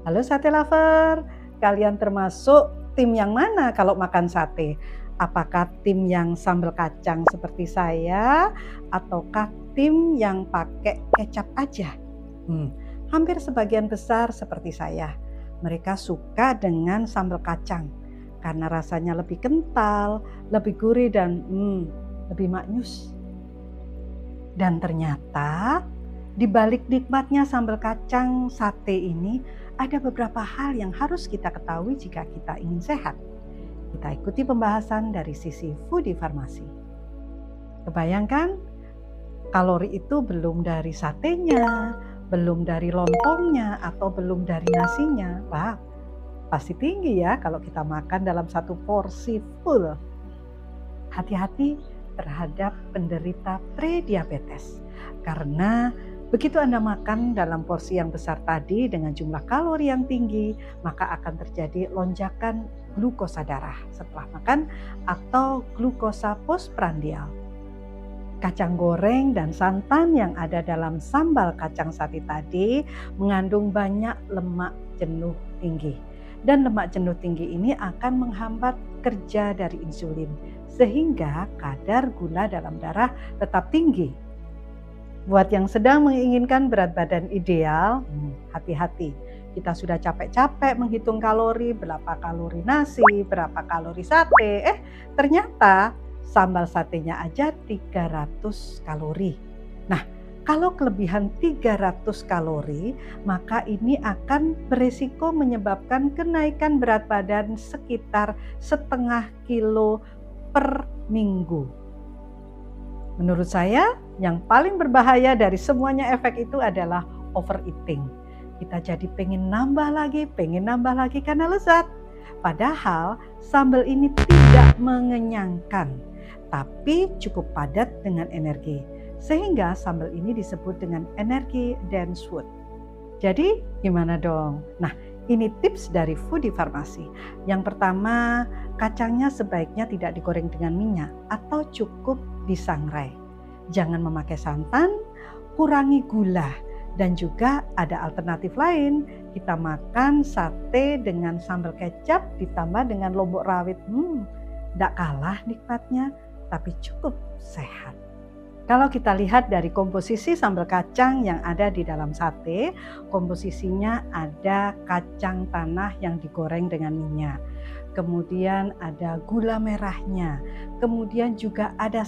Halo sate lover, kalian termasuk tim yang mana kalau makan sate? Apakah tim yang sambal kacang seperti saya ataukah tim yang pakai kecap aja? Hmm, Hampir sebagian besar seperti saya. Mereka suka dengan sambal kacang karena rasanya lebih kental, lebih gurih dan lebih maknyus. Dan ternyata di balik nikmatnya sambal kacang sate ini ada beberapa hal yang harus kita ketahui jika kita ingin sehat. Kita ikuti pembahasan dari sisi foodie farmasi. Kebayangkan kalori itu belum dari satenya, belum dari lontongnya atau belum dari nasinya. Wah, pasti tinggi ya kalau kita makan dalam satu porsi full. Hati-hati terhadap penderita prediabetes. Karena begitu Anda makan dalam porsi yang besar tadi dengan jumlah kalori yang tinggi, maka akan terjadi lonjakan glukosa darah setelah makan atau glukosa postprandial. Kacang goreng dan santan yang ada dalam sambal kacang sate tadi mengandung banyak lemak jenuh tinggi. Dan lemak jenuh tinggi ini akan menghambat kerja dari insulin, sehingga kadar gula dalam darah tetap tinggi. Buat yang sedang menginginkan berat badan ideal, hati-hati. Kita sudah capek-capek menghitung kalori, berapa kalori nasi, berapa kalori sate. Ternyata sambal satenya aja 300 kalori. Nah, kalau kelebihan 300 kalori, maka ini akan beresiko menyebabkan kenaikan berat badan sekitar setengah kilo per minggu. Menurut saya, yang paling berbahaya dari semuanya efek itu adalah overeating. Kita jadi pengen nambah lagi karena lezat. Padahal sambal ini tidak mengenyangkan, tapi cukup padat dengan energi. Sehingga sambal ini disebut dengan energi dense food. Jadi gimana dong? Nah, ini tips dari foodie farmasi. Yang pertama, kacangnya sebaiknya tidak digoreng dengan minyak atau cukup disangrai. Jangan memakai santan, kurangi gula. Dan juga ada alternatif lain, kita makan sate dengan sambal kecap ditambah dengan lombok rawit. Tidak kalah nikmatnya, tapi cukup sehat. Kalau kita lihat dari komposisi sambal kacang yang ada di dalam sate, komposisinya ada kacang tanah yang digoreng dengan minyak. Kemudian ada gula merahnya, kemudian juga ada